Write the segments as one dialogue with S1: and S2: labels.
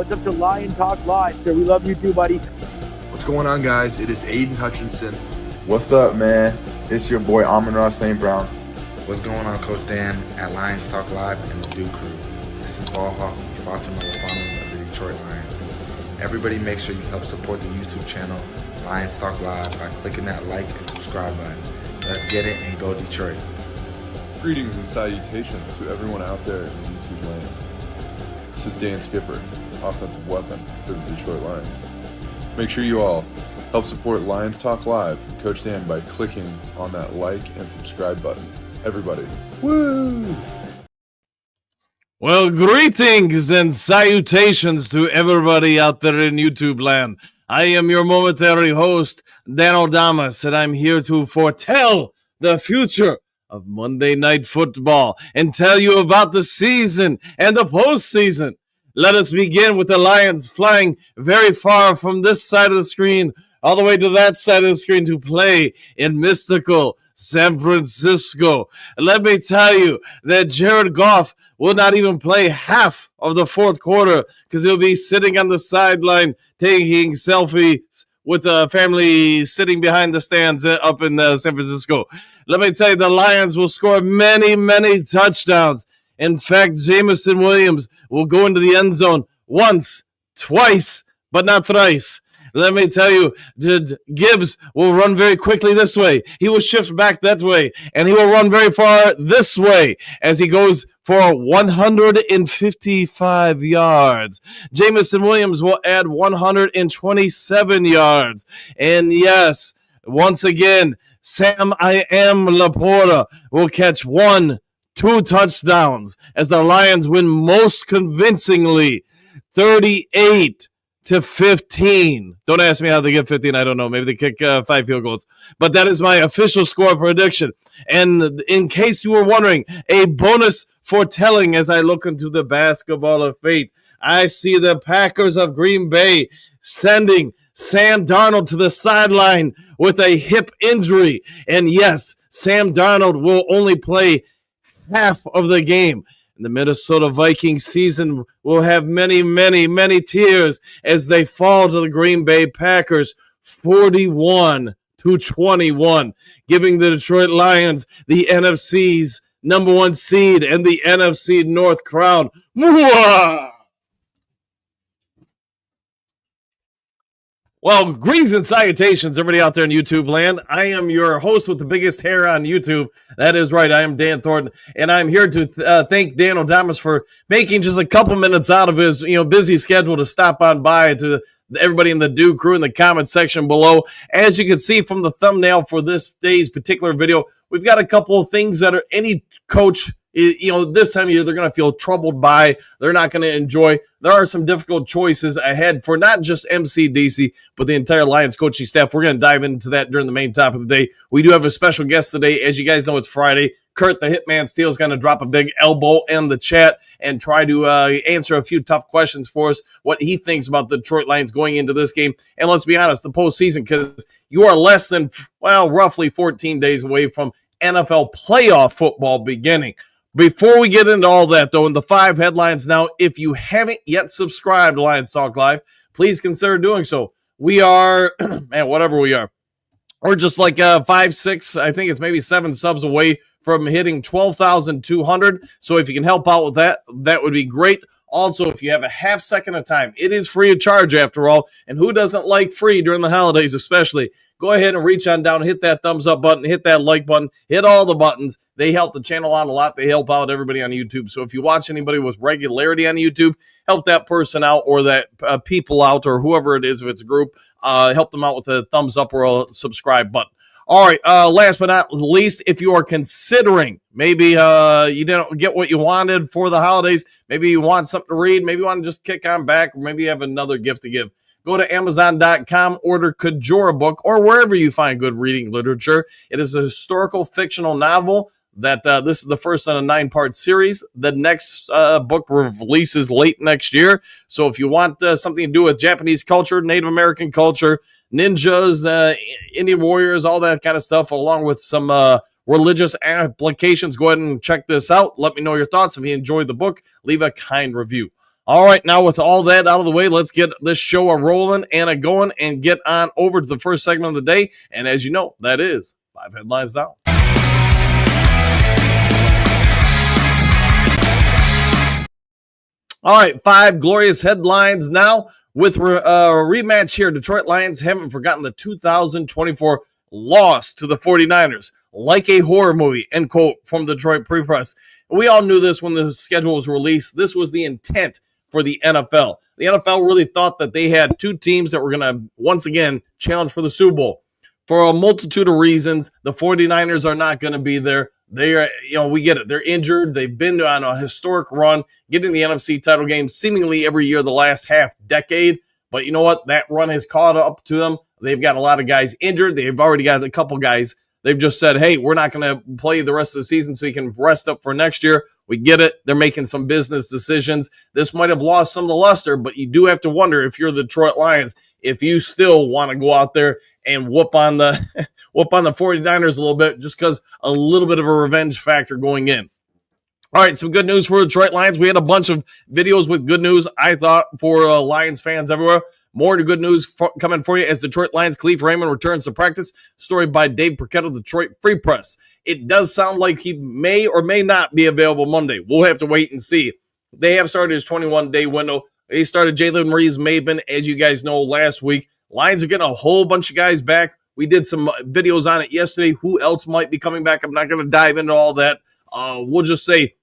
S1: What's up to Lion Talk Live? So we love you too, buddy.
S2: What's going on, guys? It is Aiden Hutchinson.
S3: What's up, man? It's your boy Amon-Ra St. Brown.
S4: What's going on, Coach Dan at Lions Talk Live and the Duke Crew. This is Ball Hawk, Fatima Lafano of the Detroit Lions. Everybody make sure you help support the YouTube channel Lions Talk Live by clicking that like and subscribe button. Let's get it and go Detroit.
S5: Greetings and salutations to everyone out there in YouTube land. This is Dan Skipper, offensive weapon for the Detroit Lions. Make sure you all help support Lions Talk Live and Coach Dan by clicking on that like and subscribe button. Everybody, woo!
S6: Well, greetings and salutations to everybody out there in YouTube land. I am your momentary host, Dan O'Damas, and I'm here to foretell the future of Monday Night Football and tell you about the season and the postseason. Let us begin with the Lions flying very far from this side of the screen all the way to that side of the screen to play in mystical San Francisco. Let me tell you that Jared Goff will not even play half of the fourth quarter because he'll be sitting on the sideline taking selfies with the family sitting behind the stands up in San Francisco. Let me tell you, the Lions will score many, many touchdowns. In fact, Jameson Williams will go into the end zone once, twice, but not thrice. Let me tell you, Gibbs will run very quickly this way. He will shift back that way, and he will run very far this way as he goes for 155 yards. Jameson Williams will add 127 yards. And yes, once again, Sam I Am Laporta will catch 1-2 touchdowns as the Lions win most convincingly 38-15. Don't ask me how they get 15. I don't know. Maybe they kick 5 field goals. But that is my official score prediction. And in case you were wondering, a bonus foretelling as I look into the basketball of fate, I see the Packers of Green Bay sending Sam Darnold to the sideline with a hip injury. And yes, Sam Darnold will only play half of the game. The Minnesota Vikings season will have many, many, many tears as they fall to the Green Bay Packers 41-21, giving the Detroit Lions the NFC's number 1 seed and the NFC North crown. Mwah! Well, greetings and salutations, everybody out there in YouTube land. I am your host with the biggest hair on YouTube. That is right. I am Dan Thornton, and I'm here to thank Dan O'Damas for making just a couple minutes out of his busy schedule to stop on by to everybody in the Duke Crew in the comment section below. As you can see from the thumbnail for this day's particular video, we've got a couple of things that are any coach, this time of year, they're going to feel troubled by. They're not going to enjoy. There are some difficult choices ahead for not just MCDC, but the entire Lions coaching staff. We're going to dive into that during the main topic of the day. We do have a special guest today. As you guys know, it's Friday. Kurt, the Hitman Steel, is going to drop a big elbow in the chat and try to answer a few tough questions for us, what he thinks about the Detroit Lions going into this game. And let's be honest, the postseason, because you are less than, roughly 14 days away from NFL playoff football beginning. Before we get into all that, though, in the 5 headlines now, if you haven't yet subscribed to Lions Talk Live, please consider doing so. We are, whatever we are, we're just like 5, 6, I think it's maybe 7 subs away from hitting 12,200. So if you can help out with that, that would be great. Also, if you have a half second of time, it is free of charge after all. And who doesn't like free during the holidays especially? Go ahead and reach on down, hit that thumbs up button, hit that like button, hit all the buttons. They help the channel out a lot. They help out everybody on YouTube. So if you watch anybody with regularity on YouTube, help that person out or that people out or whoever it is, if it's a group, help them out with a thumbs up or a subscribe button. All right, last but not least, if you are considering, maybe you didn't get what you wanted for the holidays, maybe you want something to read, maybe you want to just kick on back, or maybe you have another gift to give. Go to Amazon.com, order Kajora book, or wherever you find good reading literature. It is a historical fictional novel that this is the first in a 9-part series. The next book releases late next year. So if you want something to do with Japanese culture, Native American culture, ninjas, Indian warriors, all that kind of stuff, along with some religious applications, go ahead and check this out. Let me know your thoughts. If you enjoyed the book, leave a kind review. All right, now with all that out of the way, let's get this show rolling and a going and get on over to the first segment of the day. And as you know, that is 5 Headlines Down. All right, 5 glorious headlines now with a rematch here. Detroit Lions haven't forgotten the 2024 loss to the 49ers. Like a horror movie, end quote from the Detroit Free Press. We all knew this when the schedule was released. This was the intent for the NFL. The NFL really thought that they had two teams that were going to, once again, challenge for the Super Bowl. For a multitude of reasons, the 49ers are not going to be there. They are, we get it. They're injured. They've been on a historic run, getting the NFC title game seemingly every year the last half decade. But you know what? That run has caught up to them. They've got a lot of guys injured. They've already got a couple guys. They've just said, hey, we're not going to play the rest of the season so we can rest up for next year. We get it. They're making some business decisions. This might have lost some of the luster, but you do have to wonder if you're the Detroit Lions, if you still want to go out there and whoop on the 49ers a little bit, just because a little bit of a revenge factor going in. All right, some good news for the Detroit Lions. We had a bunch of videos with good news, I thought, for Lions fans everywhere. More good news coming for you as Detroit Lions Khalif Raymond returns to practice. Story by Dave Burkett of the Detroit Free Press. It does sound like he may or may not be available Monday. We'll have to wait and see. They have started his 21-day window. They started Jalen Reeves-Maybin, as you guys know, last week. Lions are getting a whole bunch of guys back. We did some videos on it yesterday. Who else might be coming back? I'm not going to dive into all that. We'll just say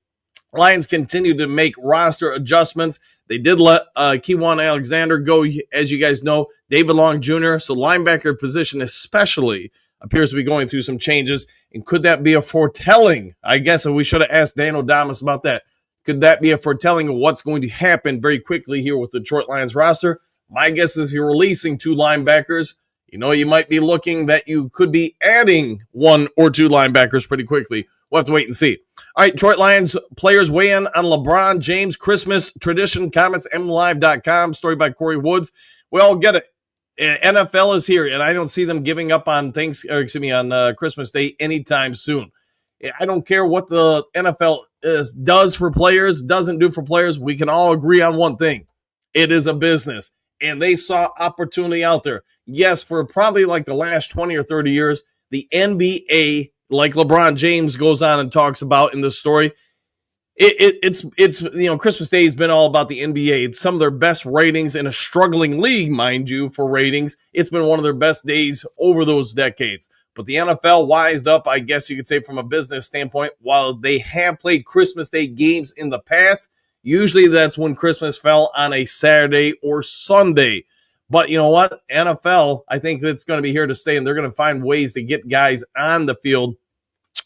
S6: Lions continue to make roster adjustments. They did let Kewan Alexander go, as you guys know, David Long Jr. So linebacker position especially appears to be going through some changes. And could that be a foretelling? I guess we should have asked Dan O'Damas about that. Could that be a foretelling of what's going to happen very quickly here with the Detroit Lions roster? My guess is if you're releasing 2 linebackers, you might be looking that you could be adding 1 or 2 linebackers pretty quickly. We'll have to wait and see. All right, Detroit Lions players weigh in on LeBron James Christmas tradition. Comments, mlive.com. Story by Corey Woods. We all get it. NFL is here, and I don't see them giving up on Christmas Day anytime soon. I don't care what the NFL does for players, doesn't do for players. We can all agree on one thing. It is a business, and they saw opportunity out there. Yes, for probably like the last 20 or 30 years, the NBA, like LeBron James goes on and talks about in this story, it's Christmas Day has been all about the NBA. It's some of their best ratings in a struggling league, mind you, for ratings. It's been one of their best days over those decades. But the NFL wised up, I guess you could say, from a business standpoint. While they have played Christmas Day games in the past, usually that's when Christmas fell on a Saturday or Sunday. But you know what? NFL, I think that's going to be here to stay, and they're going to find ways to get guys on the field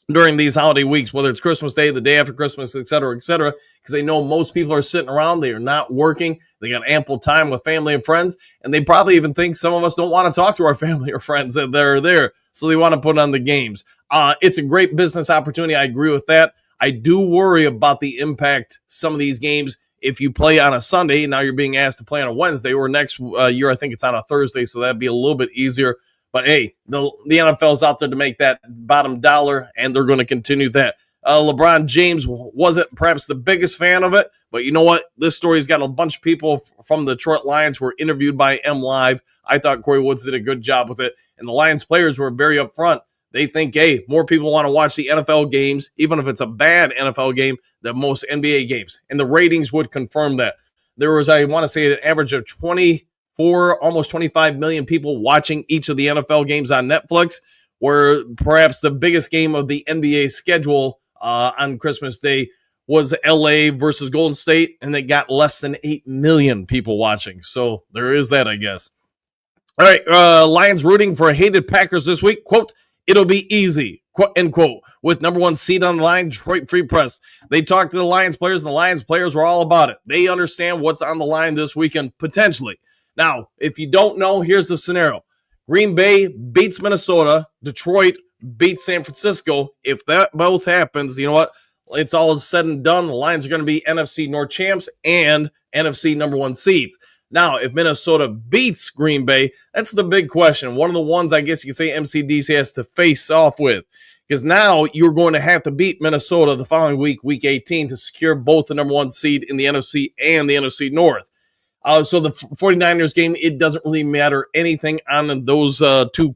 S6: during these holiday weeks, whether it's Christmas Day, the day after Christmas, et cetera, because they know most people are sitting around. They are not working. They got ample time with family and friends, and they probably even think some of us don't want to talk to our family or friends that are there, so they want to put on the games. It's a great business opportunity. I agree with that. I do worry about the impact some of these games. If you play on a Sunday, now you're being asked to play on a Wednesday, or next year I think it's on a Thursday, so that'd be a little bit easier. But hey, the NFL's out there to make that bottom dollar, and they're going to continue that. LeBron James wasn't perhaps the biggest fan of it, but you know what? This story's got a bunch of people from the Detroit Lions who were interviewed by MLive. I thought Corey Woods did a good job with it, and the Lions players were very upfront. They think, hey, more people want to watch the NFL games, even if it's a bad NFL game, than most NBA games. And the ratings would confirm that. There was, I want to say, an average of 24, almost 25 million people watching each of the NFL games on Netflix, where perhaps the biggest game of the NBA schedule on Christmas Day was LA versus Golden State, and they got less than 8 million people watching. So there is that, I guess. All right, Lions rooting for hated Packers this week. Quote, it'll be easy, quote, end quote, with number 1 seed on the line, Detroit Free Press. They talked to the Lions players, and the Lions players were all about it. They understand what's on the line this weekend, potentially. Now, if you don't know, here's the scenario. Green Bay beats Minnesota. Detroit beats San Francisco. If that both happens, you know what? It's all said and done. The Lions are going to be NFC North champs and NFC number 1 seeds. Now, if Minnesota beats Green Bay, that's the big question. One of the ones I guess you could say MCDC has to face off with. because now you're going to have to beat Minnesota the following week, week 18, to secure both the number 1 seed in the NFC and the NFC North. So the 49ers game, it doesn't really matter anything on those two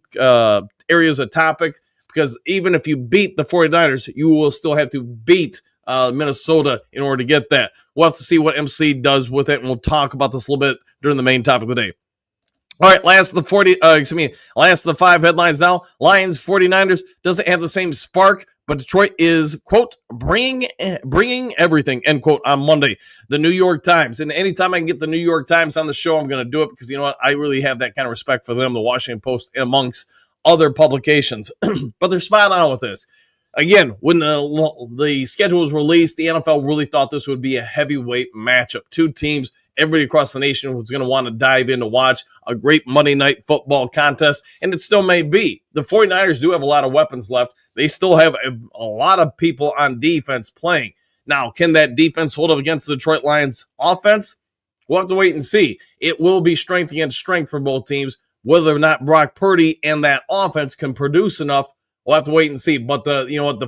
S6: areas of topic, because even if you beat the 49ers, you will still have to beat Minnesota in order to get that. We'll have to see what MC does with it, and we'll talk about this a little bit during the main topic of the day. All right, last of the 5 headlines now. Lions, 49ers doesn't have the same spark, but Detroit is, quote, bringing everything, end quote, on Monday. The New York Times. And anytime I can get the New York Times on the show, I'm going to do it, because you know what? I really have that kind of respect for them, the Washington Post, and amongst other publications. But they're spot on with this. Again, when the schedule was released, the NFL really thought this would be a heavyweight matchup. 2 teams, everybody across the nation was going to want to dive in to watch a great Monday night football contest, and it still may be. The 49ers do have a lot of weapons left. They still have a lot of people on defense playing. Now, can that defense hold up against the Detroit Lions offense? We'll have to wait and see. It will be strength against strength for both teams. Whether or not Brock Purdy and that offense can produce enough, we'll have to wait and see. But the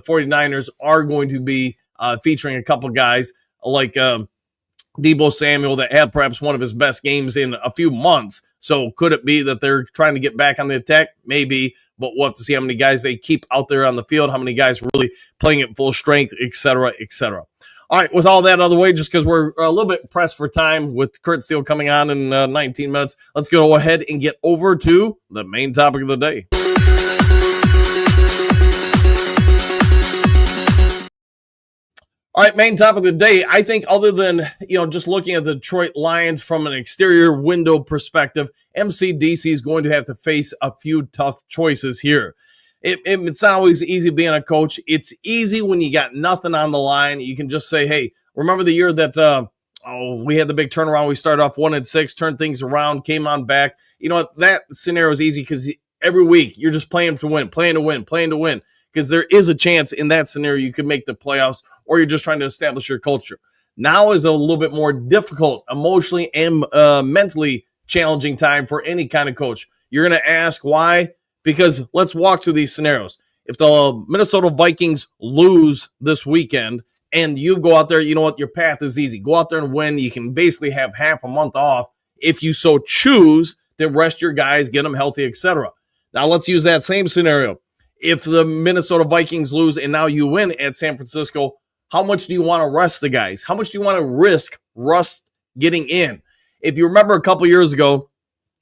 S6: 49ers are going to be featuring a couple guys like Deebo Samuel that had perhaps one of his best games in a few months. So could it be that they're trying to get back on the attack? Maybe, but we'll have to see how many guys they keep out there on the field, how many guys really playing at full strength, et cetera, et cetera. All right, with all that out of the way, just because we're a little bit pressed for time with Kurt Steele coming on in 19 minutes, let's go ahead and get over to the main topic of the day. All right, main topic of the day. I think other than, just looking at the Detroit Lions from an exterior window perspective, MCDC is going to have to face a few tough choices here. It's not always easy being a coach. It's easy when you got nothing on the line. You can just say, hey, remember the year that we had the big turnaround. We started off 1-6, turned things around, came on back. That scenario is easy because every week you're just playing to win. Because there is a chance in that scenario you could make the playoffs, or you're just trying to establish your culture. Now is a little bit more difficult, emotionally and mentally challenging time for any kind of coach. You're going to ask why? Because let's walk through these scenarios. If the Minnesota Vikings lose this weekend and you go out there, you know what? Your path is easy. Go out there and win. You can basically have half a month off if you so choose to rest your guys, get them healthy, etc. Now let's use that same scenario. If the Minnesota Vikings lose and now you win at San Francisco, how much do you want to rest the guys? How much do you want to risk rust getting in? If you remember a couple years ago,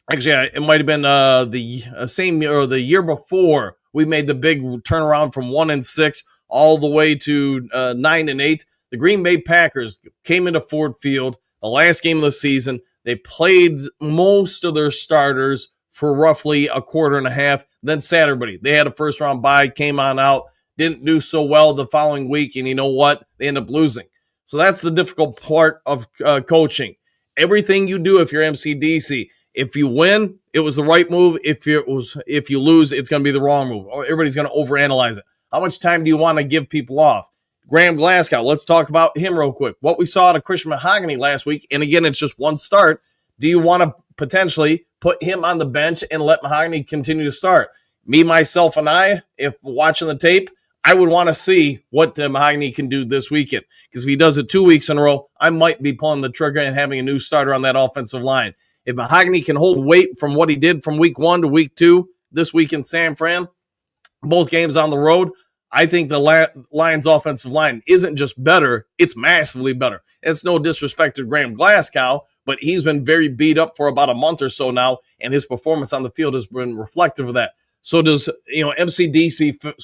S6: actually, it might have been the same year or the year before, we made the big turnaround from 1-6 all the way to 9-8. The Green Bay Packers came into Ford Field, the last game of the season. They played most of their starters for roughly a quarter and a half, then sat everybody. They had a first-round bye, came on out, didn't do so well the following week, and you know what? They end up losing. So that's the difficult part of coaching. Everything you do, if you're MCDC, if you win, it was the right move. If you lose, it's going to be the wrong move. Everybody's going to overanalyze it. How much time do you want to give people off? Graham Glasgow, let's talk about him real quick. What we saw out of Christian Mahogany last week, and again, it's just one start. Do you want to potentially put him on the bench and let Mahogany continue to start? Me, myself, and I, if watching the tape, I would want to see what Mahogany can do this weekend. Because if he does it 2 weeks in a row, I might be pulling the trigger and having a new starter on that offensive line. If Mahogany can hold weight from what he did from week 1 to week 2 this week in San Fran, both games on the road, I think the Lions offensive line isn't just better, it's massively better. It's no disrespect to Graham Glasgow, but he's been very beat up for about a month or so now, and his performance on the field has been reflective of that. So does MCDC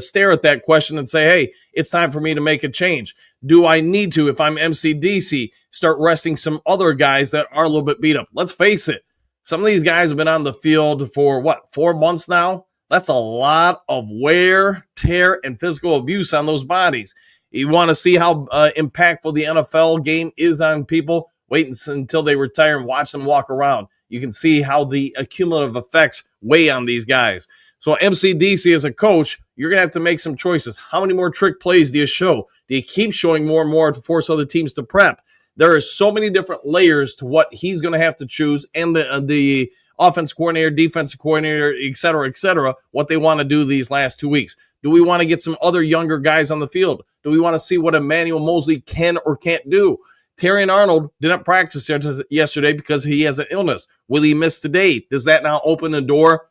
S6: stare at that question and say, hey, it's time for me to make a change? Do I need to, if I'm MCDC, start resting some other guys that are a little bit beat up? Let's face it. Some of these guys have been on the field for, 4 months now? That's a lot of wear, tear, and physical abuse on those bodies. You want to see how impactful the NFL game is on people? Wait until they retire and watch them walk around. You can see how the accumulative effects weigh on these guys. So MCDC as a coach, you're going to have to make some choices. How many more trick plays do you show? Do you keep showing more and more to force other teams to prep? There are so many different layers to what he's going to have to choose, and the offense coordinator, defensive coordinator, et cetera, what they want to do these last 2 weeks. Do we want to get some other younger guys on the field? Do we want to see what Emmanuel Moseley can or can't do? Terrion Arnold didn't practice yesterday because he has an illness. Will he miss today? Does that now open the door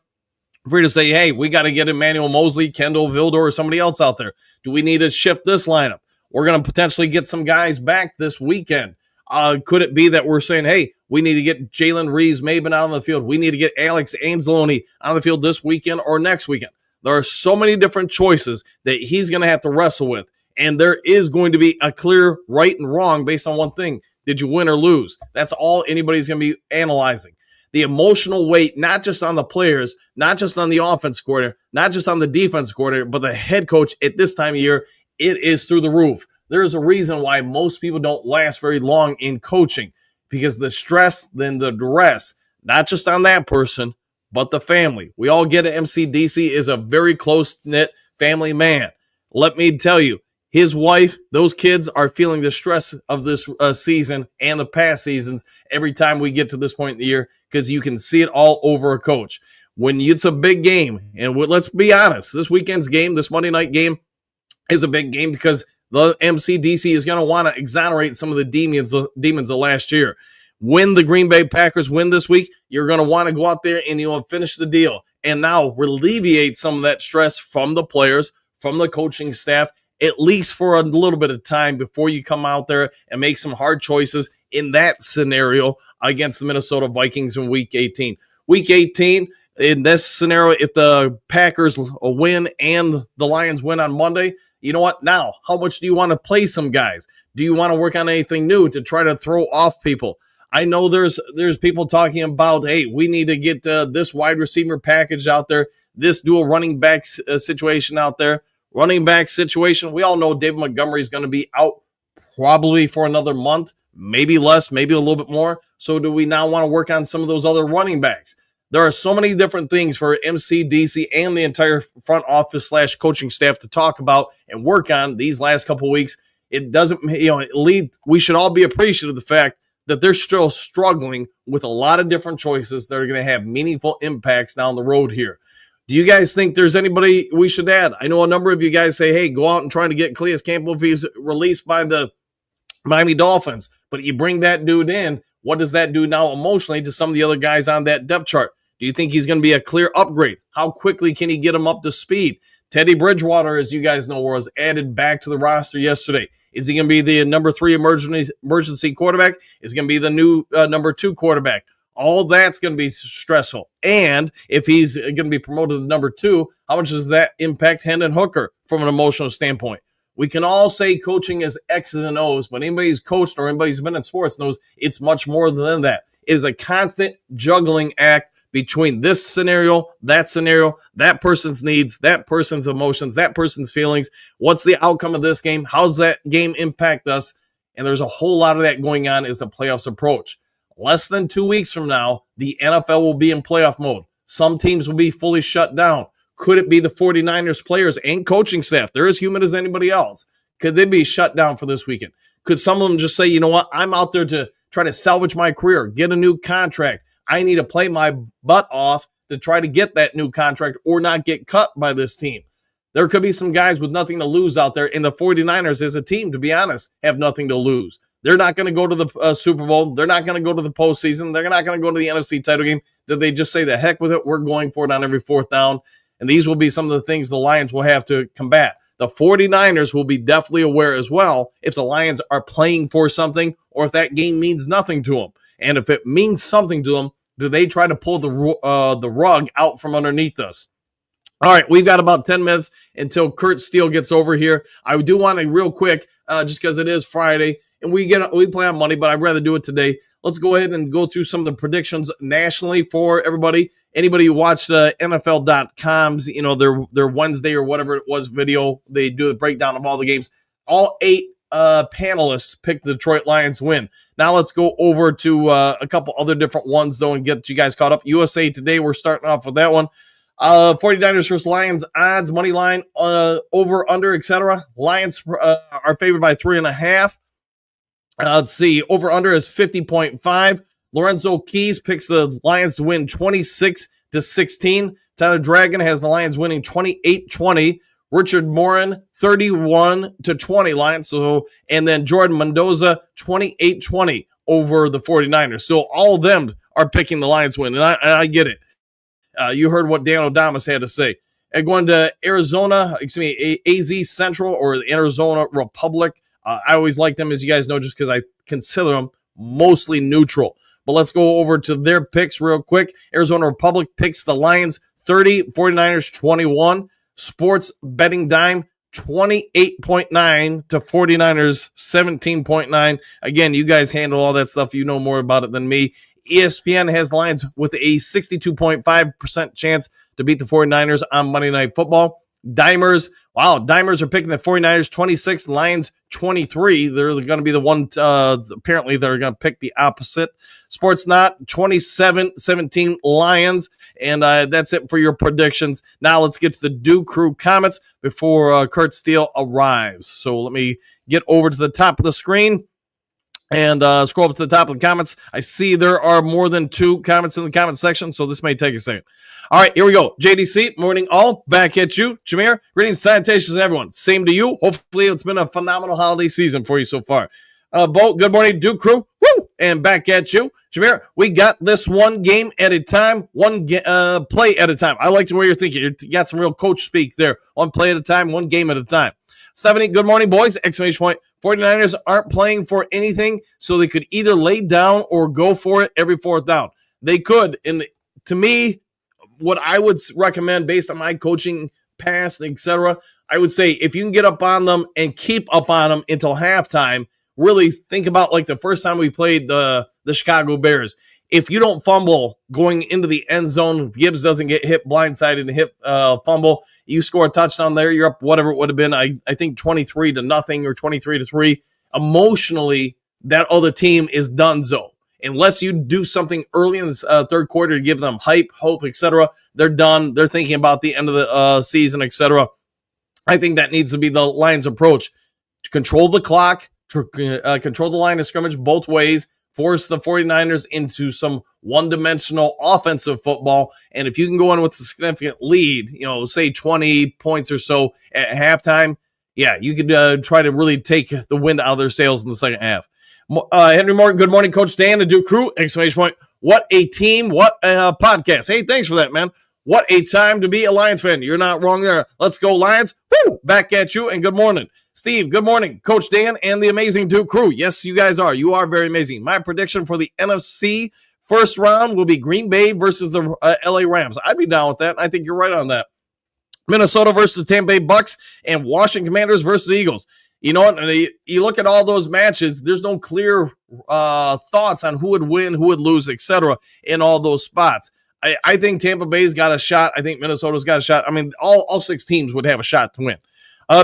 S6: for you to say, hey, we got to get Emmanuel Moseley, Kendall, Vildor, or somebody else out there? Do we need to shift this lineup? We're going to potentially get some guys back this weekend. Could it be that we're saying, hey, we need to get Jalen Reeves-Maben out on the field? We need to get Alex Anzalone on the field this weekend or next weekend. There are so many different choices that he's going to have to wrestle with. And there is going to be a clear right and wrong based on one thing. Did you win or lose? That's all anybody's going to be analyzing. The emotional weight, not just on the players, not just on the offense coordinator, not just on the defense coordinator, but the head coach at this time of year, it is through the roof. There is a reason why most people don't last very long in coaching, because the stress, then the duress, not just on that person, but the family. We all get it. MCDC is a very close-knit family man. Let me tell you, his wife, those kids are feeling the stress of this season and the past seasons every time we get to this point in the year, because you can see it all over a coach. When it's a big game, and let's be honest, this weekend's game, this Monday night game, is a big game because the MCDC is going to want to exonerate some of the demons of last year. When the Green Bay Packers win this week, you're going to want to go out there and finish the deal and now alleviate some of that stress from the players, from the coaching staff, at least for a little bit of time before you come out there and make some hard choices in that scenario against the Minnesota Vikings in Week 18. Week 18, in this scenario, if the Packers win and the Lions win on Monday, you know what? Now, how much do you want to play some guys? Do you want to work on anything new to try to throw off people? I know there's people talking about, hey, we need to get this wide receiver package out there, this dual running back situation out there. Running back situation, we all know David Montgomery is going to be out probably for another month, maybe less, maybe a little bit more. So do we now want to work on some of those other running backs? There are so many different things for MCDC and the entire front office / coaching staff to talk about and work on these last couple of weeks. It doesn't, we should all be appreciative of the fact that they're still struggling with a lot of different choices that are going to have meaningful impacts down the road here. Do you guys think there's anybody we should add? I know a number of you guys say, hey, go out and try to get Calais Campbell if he's released by the Miami Dolphins. But you bring that dude in, what does that do now emotionally to some of the other guys on that depth chart? Do you think he's going to be a clear upgrade? How quickly can he get him up to speed? Teddy Bridgewater, as you guys know, was added back to the roster yesterday. Is he going to be the number 3 emergency quarterback? Is he going to be the new number 2 quarterback? All that's going to be stressful. And if he's going to be promoted to number 2, how much does that impact Hendon Hooker from an emotional standpoint? We can all say coaching is X's and O's, but anybody who's coached or anybody who's been in sports knows it's much more than that. It is a constant juggling act between this scenario, that person's needs, that person's emotions, that person's feelings. What's the outcome of this game? How's that game impact us? And there's a whole lot of that going on as the playoffs approach. Less than 2 weeks from now, the NFL will be in playoff mode. Some teams will be fully shut down. Could it be the 49ers players and coaching staff? They're as human as anybody else. Could they be shut down for this weekend? Could some of them just say, you know what, I'm out there to try to salvage my career, get a new contract. I need to play my butt off to try to get that new contract or not get cut by this team. There could be some guys with nothing to lose out there, and the 49ers as a team, to be honest, have nothing to lose. They're not going to go to the Super Bowl. They're not going to go to the postseason. They're not going to go to the NFC title game. Did they just say, the heck with it, we're going for it on every 4th down? And these will be some of the things the Lions will have to combat. The 49ers will be definitely aware as well if the Lions are playing for something or if that game means nothing to them. And if it means something to them, do they try to pull the rug out from underneath us? All right, we've got about 10 minutes until Kurt Steele gets over here. I do want to real quick, just because it is Friday, and we play on Monday, but I'd rather do it today. Let's go ahead and go through some of the predictions nationally for everybody. Anybody who watched NFL.com's, their Wednesday or whatever it was video, they do a breakdown of all the games. All 8 panelists picked the Detroit Lions win. Now let's go over to a couple other different ones, though, and get you guys caught up. USA Today, we're starting off with that one. 49ers versus Lions odds, money line, over, under, etc. Lions are favored by 3.5. Let's see. Over under is 50.5. Lorenzo Keys picks the Lions to win 26-16. Tyler Dragon has the Lions winning 28-20. Richard Morin, 31-20 Lions. So, and then Jordan Mendoza, 28-20 over the 49ers. So all of them are picking the Lions win, and I get it. You heard what Dan O'Damas had to say. And going to Arizona, AZ Central or the Arizona Republic. I always like them, as you guys know, just because I consider them mostly neutral. But let's go over to their picks real quick. Arizona Republic picks the Lions 30, 49ers 21. Sports betting dime 28.9 to 49ers 17.9. Again, you guys handle all that stuff. You know more about it than me. ESPN has Lions with a 62.5% chance to beat the 49ers on Monday Night Football. Dimers are picking the 49ers 26, Lions 23. They're going to be the one, apparently they're going to pick the opposite. Sportsnot 27-17 Lions. And that's it for your predictions. Now let's get to the Dew Crew comments before Kurt Steele arrives. So let me get over to the top of the screen and scroll up to the top of the comments. I see there are more than 2 comments in the comment section, so this may take a second. All right, here we go. JDC, morning all. Back at you. Jameer, greetings, salutations, everyone. Same to you. Hopefully it's been a phenomenal holiday season for you so far. Bo, good morning, Duke Crew. Woo! And back at you. Jameer, we got this one game at a time, one play at a time. I like the way you're thinking. You got some real coach speak there. One play at a time, one game at a time. Stephanie, good morning, boys. Exclamation point. 49ers aren't playing for anything, so they could either lay down or go for it every 4th down. They could. And to me, what I would recommend based on my coaching past, etc., I would say if you can get up on them and keep up on them until halftime, really think about like the first time we played the Chicago Bears. If you don't fumble going into the end zone, Gibbs doesn't get hit blindsided and hit fumble, you score a touchdown there, you're up whatever it would have been, I think 23-0 or 23-3. Emotionally, that other team is donezo. Unless you do something early in the third quarter to give them hype, hope, etc., they're done. They're thinking about the end of the season, etc. I think that needs to be the Lions' approach. To control the clock, to control the line of scrimmage both ways, force the 49ers into some one-dimensional offensive football, and if you can go in with a significant lead, say 20 points or so at halftime, yeah, you could try to really take the wind out of their sails in the second half. Henry Morgan, good morning, Coach Dan, the Duke Crew, exclamation point. What a team, what a podcast. Hey, thanks for that, man. What a time to be a Lions fan. You're not wrong there. Let's go, Lions. Woo! Back at you, and good morning. Steve, good morning. Coach Dan and the amazing Duke Crew. Yes, you guys are. You are very amazing. My prediction for the NFC first round will be Green Bay versus the LA Rams. I'd be down with that. I think you're right on that. Minnesota versus Tampa Bay Bucks and Washington Commanders versus Eagles. You know what? You look at all those matches, there's no clear thoughts on who would win, who would lose, etc. in all those spots. I think Tampa Bay's got a shot. I think Minnesota's got a shot. I mean, all 6 teams would have a shot to win.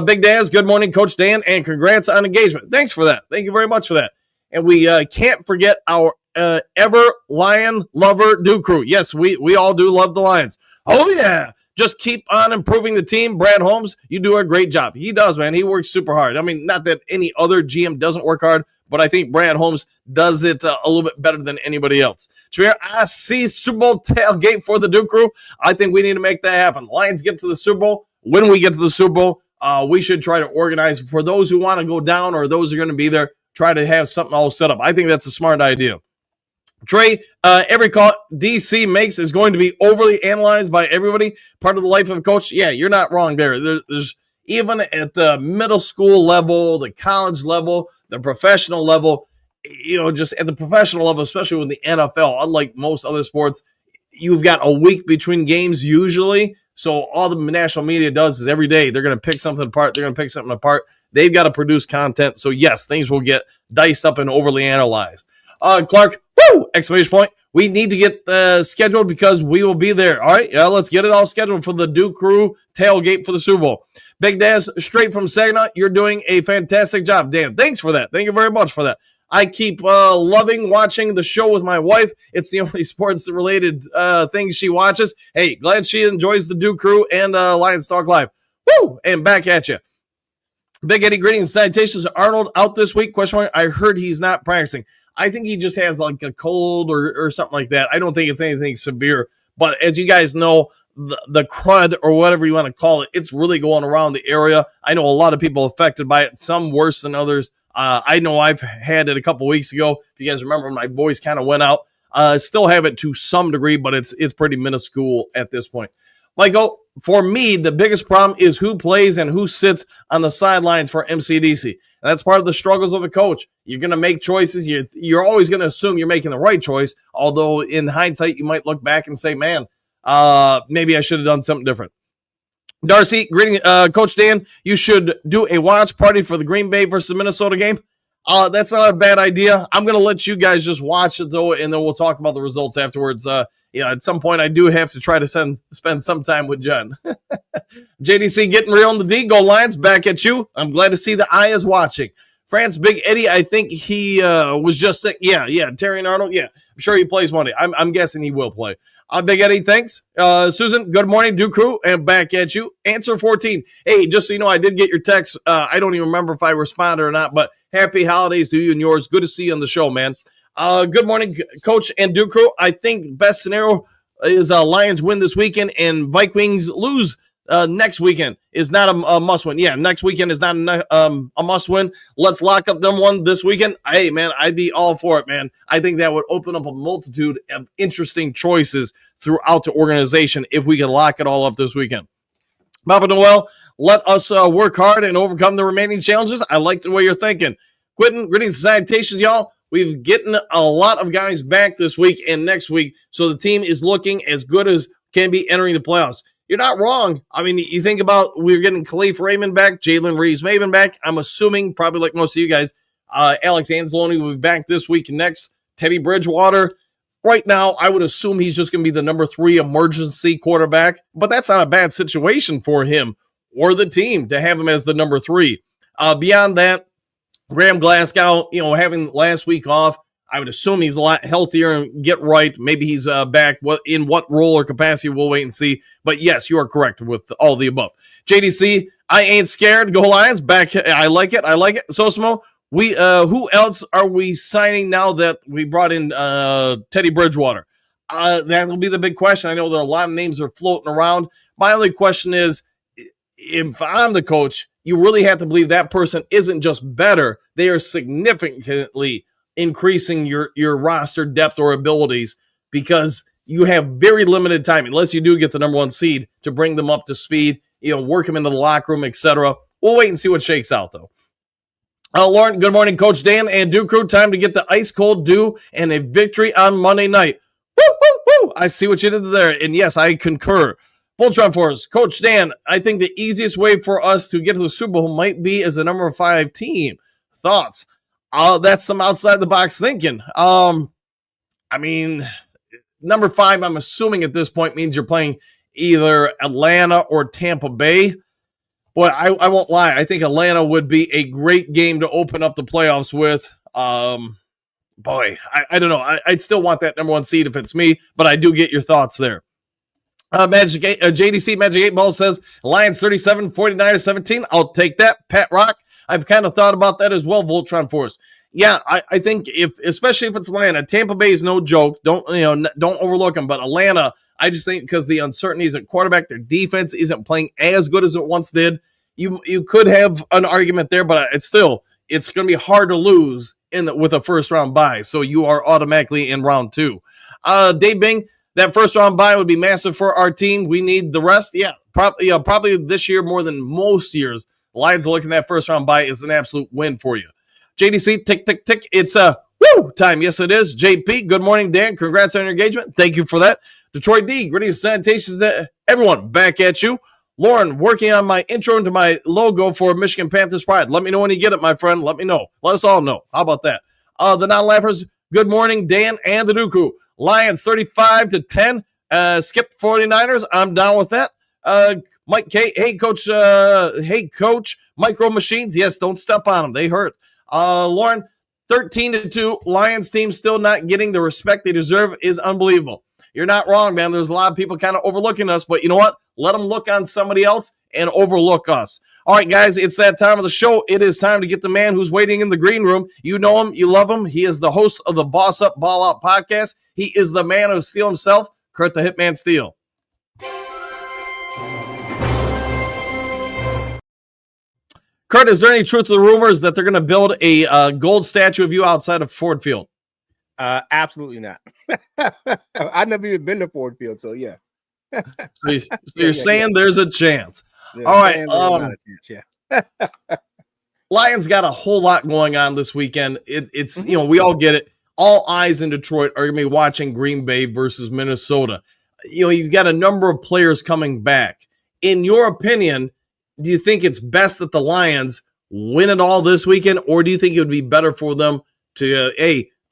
S6: Big Daz, good morning, Coach Dan, and congrats on engagement. Thanks for that. Thank you very much for that. And we can't forget our ever Lion lover Duke Crew. Yes, we all do love the Lions. Oh, yeah. Just keep on improving the team. Brad Holmes, you do a great job. He does, man. He works super hard. I mean, not that any other GM doesn't work hard, but I think Brad Holmes does it a little bit better than anybody else. Jameer, I see Super Bowl tailgate for the Duke Crew. I think we need to make that happen. Lions get to the Super Bowl. When we get to the Super Bowl, we should try to organize for those who want to go down or those who are going to be there, try to have something all set up. I think that's a smart idea. Trey, every call DC makes is going to be overly analyzed by everybody. Part of the life of a coach. Yeah, you're not wrong there. There's even at the middle school level, the college level, the professional level, just at the professional level, especially with the NFL, unlike most other sports, you've got a week between games usually. So all the national media does is every day they're going to pick something apart. They're going to pick something apart. They've got to produce content. So yes, things will get diced up and overly analyzed. Clark, woo! Exclamation point. We need to get scheduled because we will be there. All right, yeah, let's get it all scheduled for the Duke Crew tailgate for the Super Bowl. Big Daz, straight from Saginaw, you're doing a fantastic job, Dan. Thanks for that. Thank you very much for that. I keep loving watching the show with my wife. It's the only sports-related thing she watches. Hey, glad she enjoys the Duke Crew and Lions Talk Live. Woo! And back at you. Big Eddie, greetings and salutations. Arnold out this week? Question mark. I heard he's not practicing. I think he just has like a cold or something like that. I don't think it's anything severe. But as you guys know, the crud or whatever you want to call it. It's really going around the area. I know a lot of people affected by it, some worse than others. I know I've had it a couple weeks ago. If you guys remember, my voice kind of went out. Still have it to some degree, but it's pretty minuscule at this point. Michael, for me, the biggest problem is who plays and who sits on the sidelines for MCDC. And that's part of the struggles of a coach. You're going to make choices. You're always going to assume you're making the right choice, although in hindsight, you might look back and say, man, maybe I should have done something different. Darcy, greeting, Coach Dan, you should do a watch party for the Green Bay versus Minnesota game. That's not a bad idea. I'm going to let you guys just watch it, though, and then we'll talk about the results afterwards. At some point, I do have to try to spend some time with Jen. JDC getting real on the D. Go Lions, back at you. I'm glad to see the eye is watching. France, Big Eddie, I think he was just sick. Yeah, Terry and Arnold, yeah. I'm sure he plays Monday. I'm guessing he will play. Big Eddie, thanks. Susan, good morning, Duke Crew, and back at you. Answer 14. Hey, just so you know, I did get your text. I don't even remember if I responded or not, but happy holidays to you and yours. Good to see you on the show, man. Good morning, Coach and Duke Crew. I think best scenario is Lions win this weekend and Vikings lose next weekend is not a must win. Yeah, next weekend is not a must win. Let's lock up them one this weekend. Hey, man, I'd be all for it, man. I think that would open up a multitude of interesting choices throughout the organization if we could lock it all up this weekend. Papa Noel, let us work hard and overcome the remaining challenges. I like the way you're thinking. Quentin, greetings and salutations, y'all. We've gotten a lot of guys back this week and next week, so the team is looking as good as can be entering the playoffs. You're not wrong. I mean, you think about we're getting Khalif Raymond back, Jalen Reeves-Maven back. I'm assuming, probably like most of you guys, Alex Anzalone will be back this week and next. Teddy Bridgewater. Right now, I would assume he's just going to be the number 3 emergency quarterback, but that's not a bad situation for him or the team to have him as the number 3. Beyond that, Graham Glasgow, having last week off, I would assume he's a lot healthier and get right. Maybe he's back. In what role or capacity, we'll wait and see. But yes, you are correct with all the above. JDC, I ain't scared. Go Lions. Back. I like it. Sosimo, who else are we signing now that we brought in Teddy Bridgewater? That will be the big question. I know there are a lot of names are floating around. My only question is, if I'm the coach, you really have to believe that person isn't just better. They are significantly increasing your roster depth or abilities because you have very limited time, unless you do get the number 1 seed, to bring them up to speed, work them into the locker room, etc. We'll wait and see what shakes out, though. Lauren, good morning, Coach Dan and Duke Crew. Time to get the ice cold dew and a victory on Monday night. Woo, woo, woo. I see what you did there. And yes, I concur. Voltron Force, Coach Dan, I think the easiest way for us to get to the Super Bowl might be as a number 5 team. Thoughts? That's some outside the box thinking. I mean, number 5, I'm assuming at this point means you're playing either Atlanta or Tampa Bay. Boy, I won't lie. I think Atlanta would be a great game to open up the playoffs with. I don't know. I'd still want that number 1 seed if it's me, but I do get your thoughts there. JDC Magic 8 Ball says Lions 37, 49-17. I'll take that. Pat Rock, I've kind of thought about that as well. Voltron Force. Yeah, I think especially if it's Atlanta, Tampa Bay is no joke. Don't overlook them. But Atlanta, I just think because the uncertainties at quarterback, their defense isn't playing as good as it once did. You could have an argument there, but it's going to be hard to lose with a first round bye. So you are automatically in round 2. Dave Bing, that first round bye would be massive for our team. We need the rest. Yeah, probably this year more than most years. Lions are looking at that first round bye is an absolute win for you. JDC, tick, tick, tick. It's woo time. Yes, it is. JP, good morning, Dan. Congrats on your engagement. Thank you for that. Detroit D, greetings, salutations to everyone. Back at you. Lauren, working on my intro into my logo for Michigan Panthers Pride. Let me know when you get it, my friend. Let me know. Let us all know. How about that? The non-laughers, good morning, Dan and the Dooku. Lions 35-10. Skip 49ers. I'm down with that. Mike K. Hey, coach. Micro Machines. Yes, don't step on them. They hurt. Lauren, 13-2. Lions team still not getting the respect they deserve is unbelievable. You're not wrong, man. There's a lot of people kind of overlooking us, but you know what? Let them look on somebody else and overlook us. All right, guys, it's that time of the show. It is time to get the man who's waiting in the green room. You know him. You love him. He is the host of the Boss Up, Ball Out podcast. He is the man of steel himself, Kurt the Hitman Steele. Kurt, is there any truth to the rumors that they're going to build a gold statue of you outside of Ford Field?
S7: Absolutely not. I've never even been to Ford Field, so yeah.
S6: So you're saying there's a chance.
S7: Yeah,
S6: All right.
S7: not a chance, yeah.
S6: Lions got a whole lot going on this weekend. It's we all get it. All eyes in Detroit are going to be watching Green Bay versus Minnesota. You've got a number of players coming back. In your opinion, do you think it's best that the Lions win it all this weekend, or do you think it would be better for them to,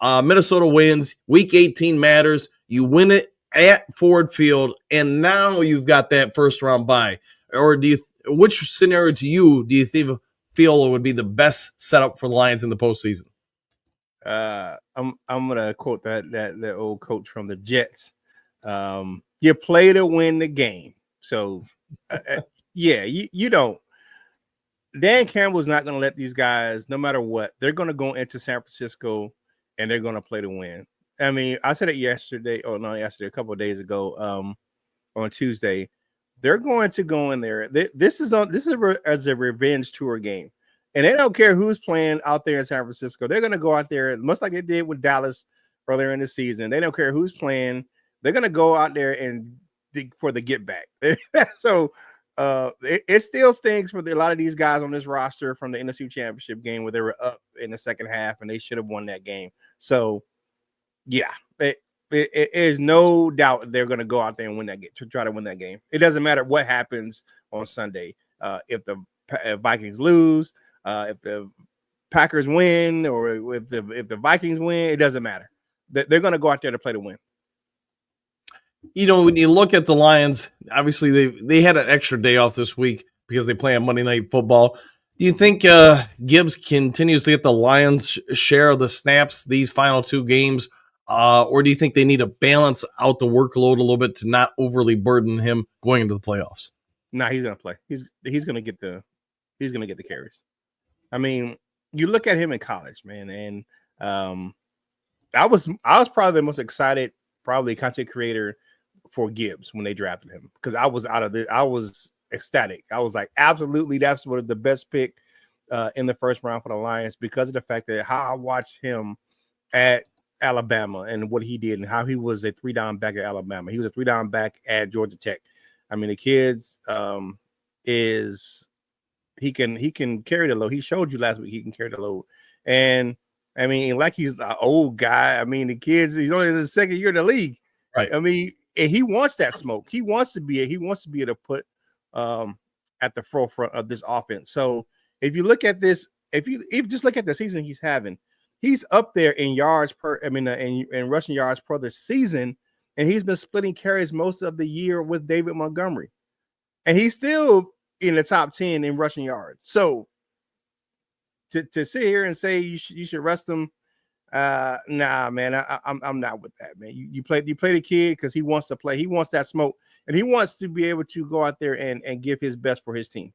S6: Minnesota wins, Week 18 matters, you win it at Ford Field, and now you've got that first round bye? Or which scenario do you feel would be the best setup for the Lions in the postseason?
S7: I'm gonna quote that old coach from the Jets. You play to win the game. So yeah, you don't. Dan Campbell's not gonna let these guys, no matter what, they're gonna go into San Francisco and they're gonna play to win. I mean, I said it yesterday, a couple of days ago, on Tuesday. They're going to go in there. This is as a revenge tour game. And they don't care who's playing out there in San Francisco. They're going to go out there, much like they did with Dallas earlier in the season. They don't care who's playing. They're going to go out there and dig for the get back. So it still stings for a lot of these guys on this roster from the NFC Championship game where they were up in the second half and they should have won that game. So, yeah, there's no doubt they're going to go out there and win that game, to try to win that game. It doesn't matter what happens on Sunday. If the Vikings lose, if the Packers win, or if the Vikings win, it doesn't matter. They're going to go out there to play to win.
S6: When you look at the Lions, obviously they had an extra day off this week because they play on Monday Night Football. Do you think Gibbs continues to get the Lions' share of the snaps these final two games, or do you think they need to balance out the workload a little bit to not overly burden him going into the playoffs?
S7: Nah, he's going to play. He's going to get the carries. I mean, you look at him in college, man, and I was probably the most excited, probably content creator for Gibbs when they drafted him, because I was ecstatic. I was like, absolutely, that's one of the best pick in the first round for the Lions, because of the fact that how I watched him at Alabama and what he did and how he was a 3-down back at Alabama. He was a 3-down back at Georgia Tech. I mean, the kid's he can carry the load. He showed you last week he can carry the load. And I mean, like, he's the old guy. I mean, he's only in the second year of the league.
S6: Right.
S7: I mean, and he wants that smoke. He wants to be able to put at the forefront of this offense. So if you look at this, if you just look at the season he's having, he's up there in yards per, in rushing yards per the season, and he's been splitting carries most of the year with David Montgomery, and he's still in the top 10 in rushing yards. So to sit here and say you should rest him, nah, man, I'm not with that, man. You play the kid because he wants to play. He wants that smoke, and he wants to be able to go out there and give his best for his team.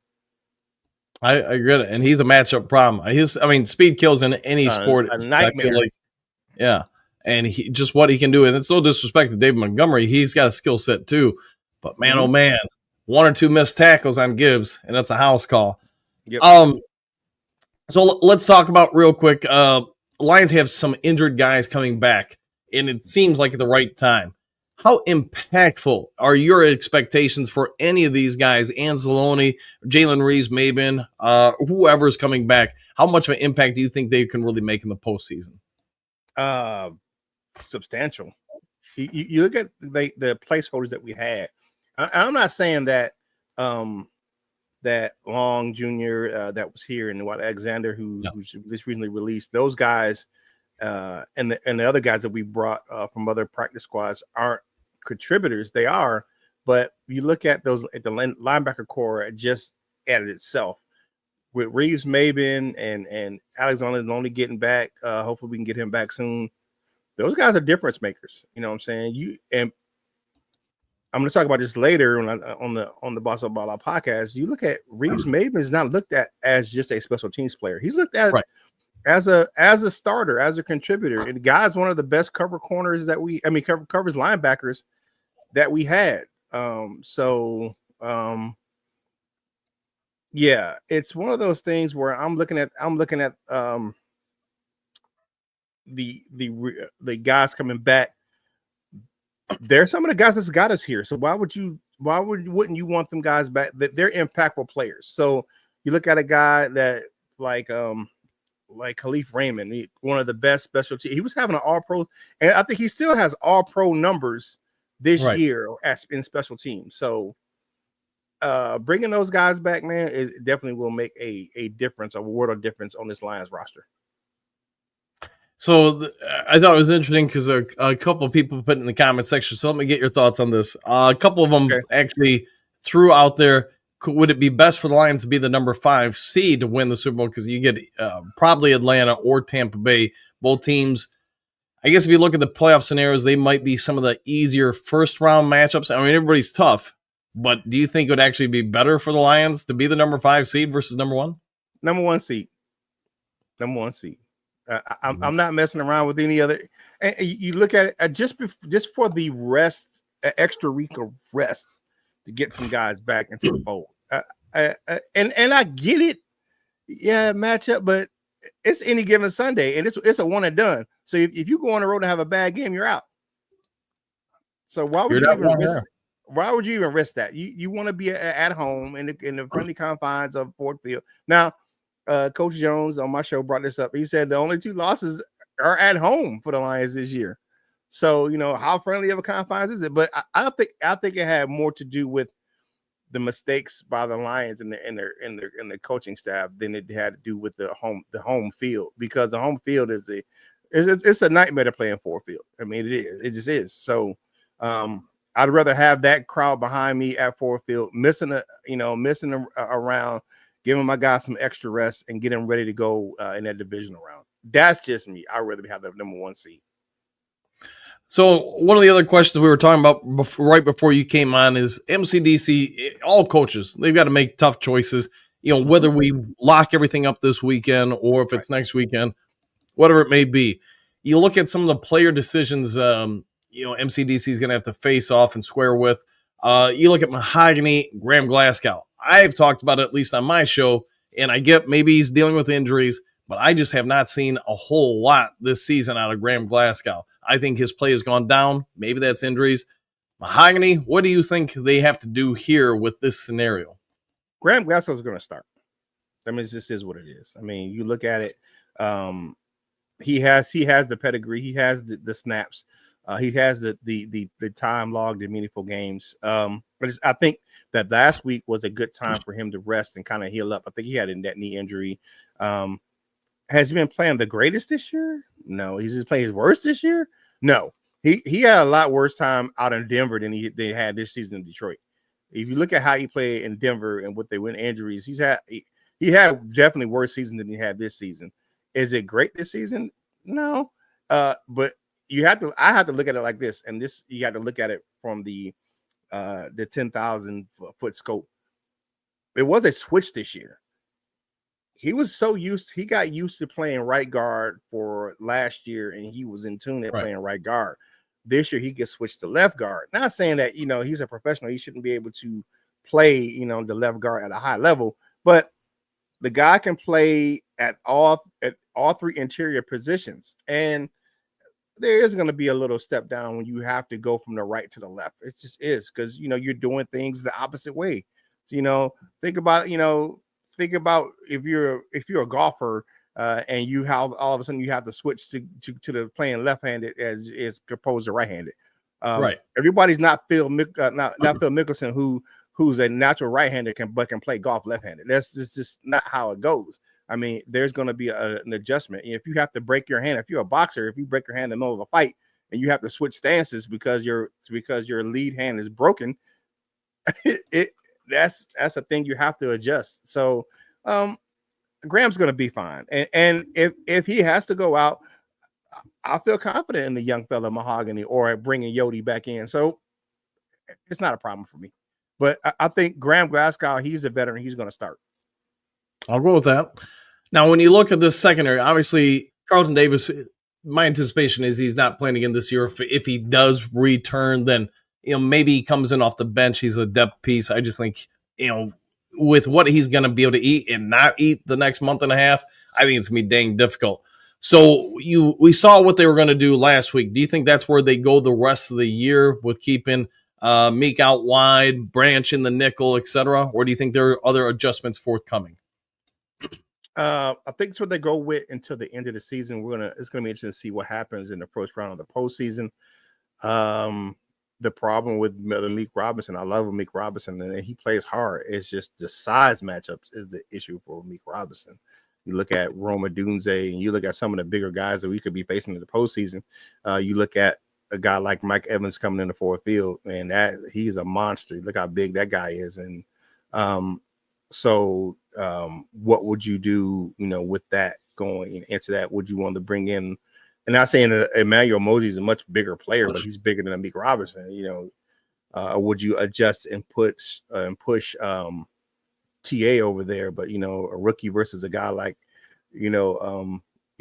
S6: I get it, and he's a matchup problem. Speed kills in any sport.
S7: A nightmare.
S6: Yeah, and just what he can do, and it's no disrespect to David Montgomery. He's got a skill set too, but man, oh man, one or two missed tackles on Gibbs, and that's a house call.
S7: Yep.
S6: So let's talk about real quick. Lions have some injured guys coming back, and it seems like at the right time. How impactful are your expectations for any of these guys, Anzalone, Jalen Reeves-Maybin, whoever's coming back? How much of an impact do you think they can really make in the postseason?
S7: Substantial. You look at the placeholders that we had. I'm not saying that that Long Jr. That was here, and what Alexander, who just recently released, those guys and the other guys that we brought from other practice squads aren't contributors. They are, but you look at those at the linebacker core just at itself with Reeves-Maybin and Alexander is only getting back. Hopefully we can get him back soon. Those guys are difference makers. You know what I'm saying? And I'm going to talk about this later on the Boss Up Ball Out podcast. You look at Reeves-Maybin is not looked at as just a special teams player. He's looked at as a starter, as a contributor. And the guy's one of the best cover corners covers linebackers that we had. Yeah, it's one of those things where I'm looking at the guys coming back. They're some of the guys that's got us here. So wouldn't you want them guys back? That they're impactful players. So you look at a guy that like Khalif Raymond, one of the best specialty. He was having an All-Pro, and I think he still has All-Pro numbers this year as in special teams. So bringing those guys back, man, it definitely will make a difference, a world of difference on this Lions roster.
S6: So I thought it was interesting because a couple of people put in the comment section. So let me get your thoughts on this. A couple of them actually threw out there, would it be best for the Lions to be the number 5 seed to win the Super Bowl? Because you get probably Atlanta or Tampa Bay. Both teams, I guess if you look at the playoff scenarios, they might be some of the easier first-round matchups. I mean, everybody's tough. But do you think it would actually be better for the Lions to be the number 5 seed versus number 1?
S7: Number 1 seed. Number 1 seed. I'm not messing around with any other. And you look at it just for the rest, extra week of rest to get some guys back into the fold. And I get it, matchup, but it's any given Sunday, and it's a one and done. So if you go on the road and have a bad game, you're out. So why would you even risk that? You want to be at home in the friendly confines of Ford Field. Now, Coach Jones on my show brought this up. He said the only 2 losses are at home for the Lions this year. So how friendly of a confines is it? But I think it had more to do with the mistakes by the Lions and the coaching staff than it had to do with the home field, because the home field is it's a nightmare to play in Ford Field. I mean, it just is. So I'd rather have that crowd behind me at Ford Field, missing around, giving my guys some extra rest and get them ready to go in that divisional round. That's just me. I'd rather have the number 1 seed.
S6: So one of the other questions we were talking about right before you came on is MCDC, all coaches, they've got to make tough choices, whether we lock everything up this weekend or if it's next weekend, whatever it may be. You look at some of the player decisions, MCDC is going to have to face off and square with. You look at Mahogany, Graham Glasgow. I've talked about it at least on my show, and I get maybe he's dealing with injuries, but I just have not seen a whole lot this season out of Graham Glasgow. I think his play has gone down. Maybe that's injuries. Mahogany, what do you think they have to do here with this scenario?
S7: Graham Glasgow is going to start. I mean, this is what it is. I mean, you look at it. He has the pedigree. He has the snaps. He has the time logged in meaningful games. But I think that last week was a good time for him to rest and kind of heal up. I think he had that knee injury. Has he been playing the greatest this year? No. He's just playing his worst this year? No. He had a lot worse time out in Denver than they had this season in Detroit. If you look at how he played in Denver and what they win injuries, he had definitely worse season than he had this season. Is it great this season? No. But I have to look at it like this, and this you got to look at it from the 10,000 foot scope. It was a switch this year. He got used to playing right guard for last year, and he was in tune at playing right guard. This year he gets switched to left guard. Not saying that he's a professional, he shouldn't be able to play the left guard at a high level, but the guy can play at all 3 interior positions, and there is going to be a little step down when you have to go from the right to the left. It just is, because you're doing things the opposite way. So, think about if you're a golfer and you have all of a sudden you have to switch to the playing left-handed as opposed to right-handed.
S6: Right.
S7: Everybody's not Phil Mickelson who's a natural right-hander but can play golf left-handed. That's just not how it goes. I mean, there's going to be an adjustment. If you have to break your hand, if you're a boxer, if you break your hand in the middle of a fight and you have to switch stances because your lead hand is broken, that's a thing you have to adjust. So Graham's going to be fine. And if he has to go out, I feel confident in the young fella Mahogany or bringing Yodi back in. So it's not a problem for me. But I think Graham Glasgow, he's a veteran. He's going to start.
S6: I'll go with that. Now, when you look at this secondary, obviously Carlton Davis, my anticipation is he's not playing again this year. If he does return, then maybe he comes in off the bench. He's a depth piece. I just think with what he's going to be able to eat and not eat the next month and a half, I think it's going to be dang difficult. So we saw what they were going to do last week. Do you think that's where they go the rest of the year with keeping Meek out wide, Branch in the nickel, etc.? Or do you think there are other adjustments forthcoming?
S7: I think it's what they go with until the end of the season. It's gonna be interesting to see what happens in the first round of the postseason. The problem with Meek Robinson, I love Meek Robinson, and he plays hard. It's just the size matchups is the issue for Meek Robinson. You look at Roma Dunze, and you look at some of the bigger guys that we could be facing in the postseason. You look at a guy like Mike Evans coming in the fourth field, and that he's a monster. Look how big that guy is, and so what would you do, with that going into that? Would you want to bring in, and not saying that Emmanuel Mosley is a much bigger player, but he's bigger than Meek Robinson, would you adjust and push TA over there, but a rookie versus a guy like, you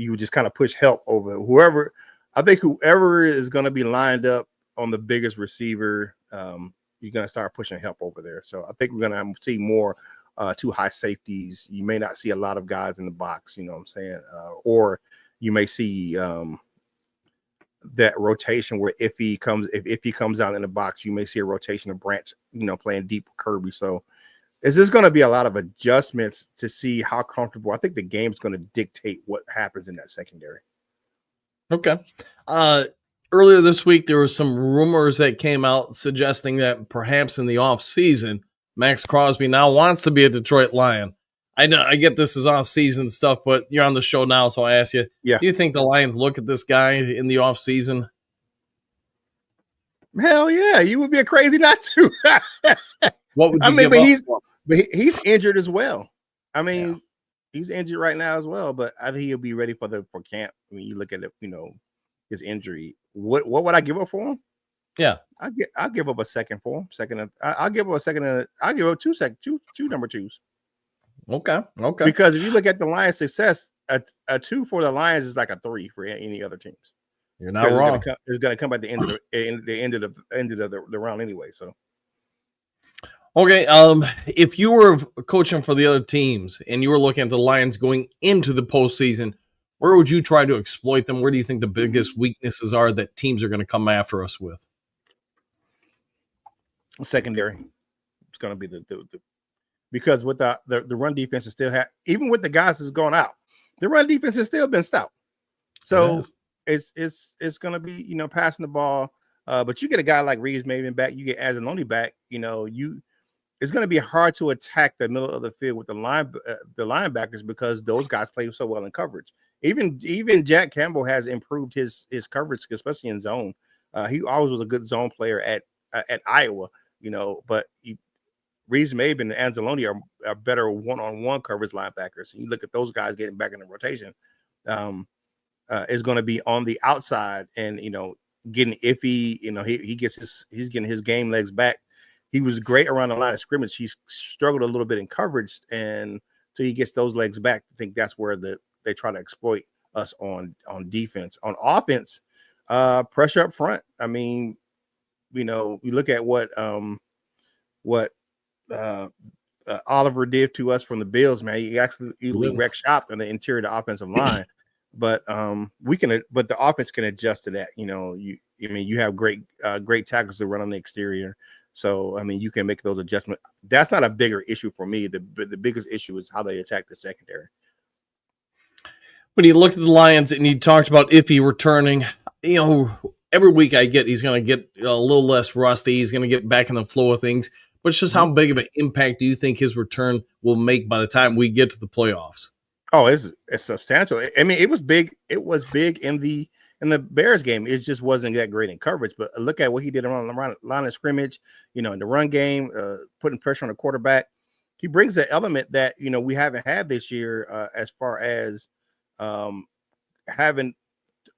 S7: would just kind of push help over whoever. I think whoever is going to be lined up on the biggest receiver, you're going to start pushing help over there. So I think we're going to see more two high safeties. You may not see a lot of guys in the box, you know what I'm saying? Or you may see that rotation where if he comes out in the box, you may see a rotation of Branch, playing deep with Kirby. So is this going to be a lot of adjustments to see how comfortable? I think the game's going to dictate what happens in that secondary.
S6: Okay. Earlier this week, there were some rumors that came out suggesting that perhaps in the offseason, Max Crosby now wants to be a Detroit Lion. I know I get this is off-season stuff, but you're on the show now, so I ask you, do you think the Lions look at this guy in the offseason?
S7: Hell yeah, you would be a crazy not to.
S6: What would you give up?
S7: But he's injured as well. I mean, he's injured right now as well, but I think he'll be ready for camp. I mean, you look at it, his injury. What would I give up for him?
S6: Yeah,
S7: I'll give up a second for him. I'll give up a second. I'll give up two number twos.
S6: Okay.
S7: Because if you look at the Lions' success, a 2 for the Lions is like a 3 for any other teams.
S6: You're not wrong.
S7: It's going to come at the end of the round anyway. So.
S6: Okay, if you were coaching for the other teams and you were looking at the Lions going into the postseason, where would you try to exploit them? Where do you think the biggest weaknesses are that teams are going to come after us with?
S7: Secondary. It's going to be the because with the run defense is still even with the guys that's gone out, the run defense has still been stout. So it's going to be passing the ball, but you get a guy like Reeves Maven back, you get Anzalone back, it's going to be hard to attack the middle of the field with the linebackers because those guys play so well in coverage. Even Jack Campbell has improved his coverage, especially in zone. He always was a good zone player at Iowa, but Reeves Maben and Anzalone are better one-on-one coverage linebackers. And you look at those guys getting back in the rotation, is going to be on the outside and getting iffy. He's getting his game legs back. He was great around the line of scrimmage. He's struggled a little bit in coverage, and so he gets those legs back. I think that's where they try to exploit us on defense. On offense, pressure up front. I mean, we look at what Oliver did to us from the Bills, man. He actually wrecked shop in the interior of the offensive line. But but the offense can adjust to that. You have great tackles to run on the exterior. So, I mean, you can make those adjustments. That's not a bigger issue for me. The biggest issue is how they attack the secondary.
S6: When you look at the Lions and you talked about Iffy returning, every week I get he's going to get a little less rusty. He's going to get back in the flow of things. But it's just how big of an impact do you think his return will make by the time we get to the playoffs?
S7: Oh, it's substantial. I mean, it was big. It was big in the Bears game. It just wasn't that great in coverage. But look at what he did around the line of scrimmage, in the run game, putting pressure on the quarterback. He brings an element that, we haven't had this year as far as having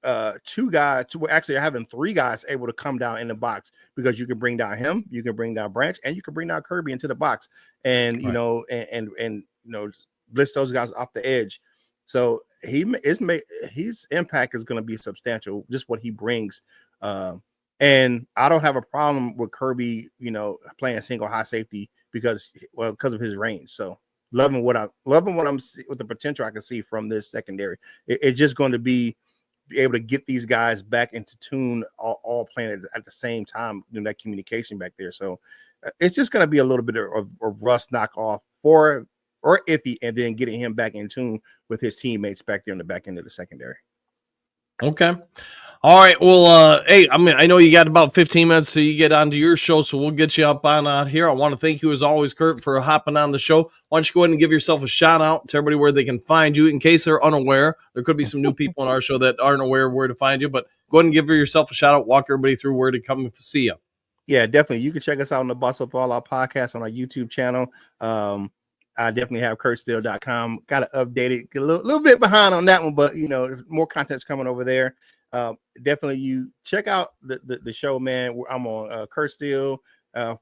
S7: having 3 guys able to come down in the box, because you can bring down him, you can bring down Branch, and you can bring down Kirby into the box, and and blitz those guys off the edge. So his impact is going to be substantial, just what he brings. And I don't have a problem with Kirby, playing single high safety, because of his range. So loving what I'm with the potential I can see from this secondary. It's just going to be able to get these guys back into tune, all playing at the same time, doing that communication back there. So it's just going to be a little bit of rust knock off or Iffy, and then getting him back in tune with his teammates back there in the back end of the secondary.
S6: Okay. All right. Well, hey, I know you got about 15 minutes so you get onto your show, so we'll get you up on out here. I want to thank you as always, Kurt, for hopping on the show. Why don't you go ahead and give yourself a shout out to everybody where they can find you in case they're unaware. There could be some new people on our show that aren't aware of where to find you, but go ahead and give yourself a shout out. Walk everybody through where to come see you.
S7: Yeah, definitely. You can check us out on the Boss Up All Out podcast on our YouTube channel. I definitely have kurtsteele.com. Got to update it. Get a little bit behind on that one, but more content's coming over there. Definitely you check out the show, man. I'm on Kurt Steele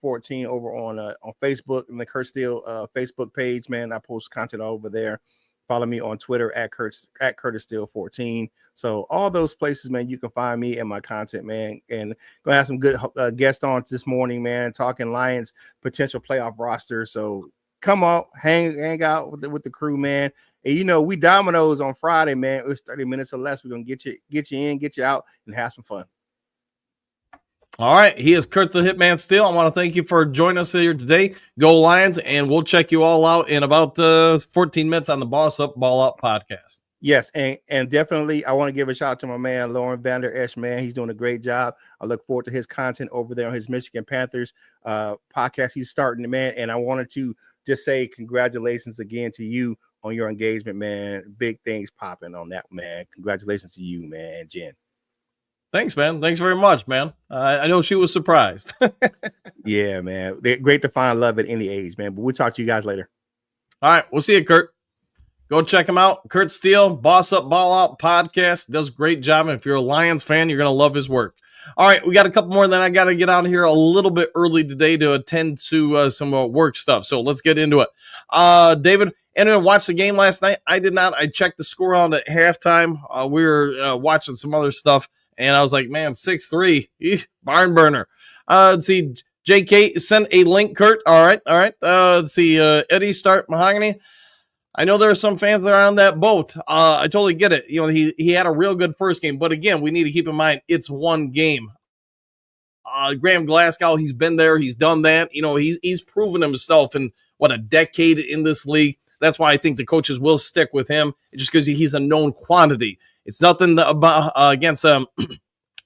S7: 14 over on Facebook, and the Kurt Steele Facebook page, man. I post content over there. Follow me on Twitter at Curtis Steele 14. So all those places, man, you can find me and my content, man. And gonna have some good guests on this morning, man, talking Lions potential playoff roster. So come on, hang out with the crew, man. And we dominoes on Friday, man. It was 30 minutes or less. We're gonna get you in, get you out, and have some fun.
S6: All right. He is Kurt the Hitman Steele. I want to thank you for joining us here today. Go Lions, and we'll check you all out in about 14 minutes on the Boss Up Ball Up podcast.
S7: Yes, and definitely I want to give a shout out to my man Lauren Vander Esch, man. He's doing a great job. I look forward to his content over there on his Michigan Panthers podcast. He's starting, man, and I wanted to just say congratulations again to you on your engagement, man. Big things popping on that, man. Congratulations to you, man, and Jen.
S6: Thanks, man. Thanks very much, man. I know she was surprised.
S7: Yeah, man. They're great to find love at any age, man. But we'll talk to you guys later.
S6: All right. We'll see you, Kurt. Go check him out. Kurt Steele, Boss Up, Ball Out podcast. Does a great job. And if you're a Lions fan, you're going to love his work. All right. We got a couple more. Then I got to get out of here a little bit early today to attend to some work stuff. So let's get into it. David, and watched the game last night. I did not. I checked the score on at halftime. We were watching some other stuff. And I was like, man, 6-3, barn burner. Let's see, JK sent a link, Kurt. All right. Let's see, Eddie Start Mahogany. I know there are some fans that are on that boat. I totally get it. He had a real good first game. But again, we need to keep in mind it's one game. Graham Glasgow, he's been there. He's done that. He's proven himself in, a decade in this league. That's why I think the coaches will stick with him, just because he's a known quantity. It's nothing about against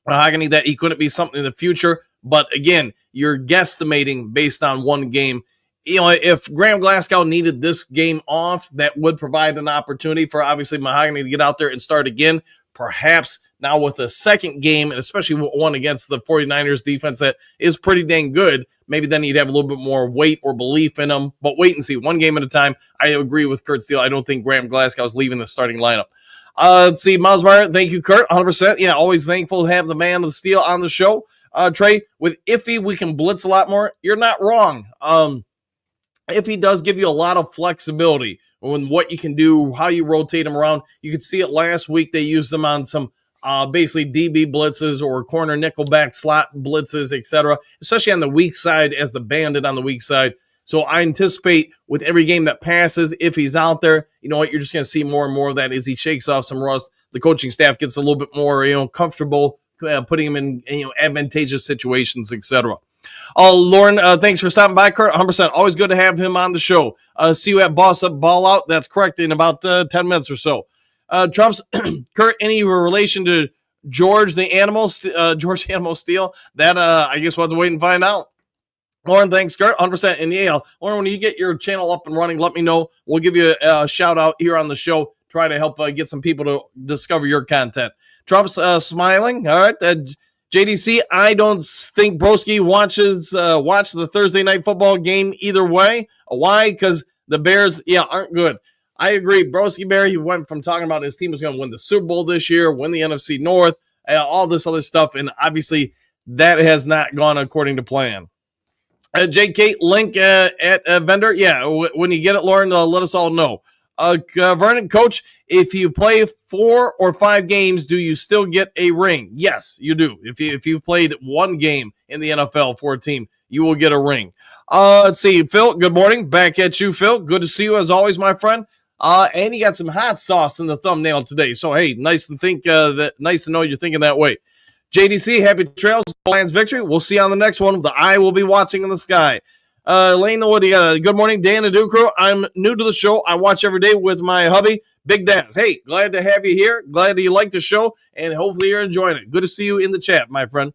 S6: Mahogany that he couldn't be something in the future. But again, you're guesstimating based on one game. If Graham Glasgow needed this game off, that would provide an opportunity for obviously Mahogany to get out there and start again. Perhaps now with a second game, and especially one against the 49ers defense that is pretty dang good, maybe then he'd have a little bit more weight or belief in him. But wait and see. One game at a time. I agree with Kurt Steele. I don't think Graham Glasgow is leaving the starting lineup. Let's see, Miles Meyer, thank you, Kurt, 100%. Yeah, always thankful to have the man of the steel on the show. Trey, with Iffy, we can blitz a lot more. You're not wrong. Iffy does give you a lot of flexibility on what you can do, how you rotate him around. You could see it last week. They used them on some basically DB blitzes or corner nickelback slot blitzes, etc., especially on the weak side as the bandit on the weak side. So I anticipate with every game that passes, if he's out there, you're just going to see more and more of that as he shakes off some rust. The coaching staff gets a little bit more, comfortable putting him in, advantageous situations, etc. Lauren, thanks for stopping by, Kurt. 100%. Always good to have him on the show. See you at Boss Up Ball Out. That's correct, in about 10 minutes or so. Trump's Kurt, any relation to George the Animal Steele? That I guess we'll have to wait and find out. Lauren, thanks, Kurt. 100%. And yeah, Lauren, when you get your channel up and running, let me know. We'll give you a shout out here on the show. Try to help get some people to discover your content. Trump's smiling. All right. JDC, I don't think Broski watch the Thursday night football game either way. Why? Because the Bears, aren't good. I agree. Broski Bear, he went from talking about his team was going to win the Super Bowl this year, win the NFC North, all this other stuff, and obviously that has not gone according to plan. JK, link at vendor. Yeah, when you get it, Lauren, let us all know. Vernon, Coach, if you play 4 or 5 games, do you still get a ring? Yes, you do. If you've played one game in the NFL for a team, you will get a ring. Let's see, Phil, good morning. Back at you, Phil. Good to see you as always, my friend. And you got some hot sauce in the thumbnail today. So, hey, nice to know you're thinking that way. JDC, happy trails, Lions victory. We'll see you on the next one. The eye will be watching in the sky. Lane, what do you got? Good morning, Dan and Duke Crew. I'm new to the show. I watch every day with my hubby, Big Daz. Hey, glad to have you here. Glad that you like the show, and hopefully you're enjoying it. Good to see you in the chat, my friend.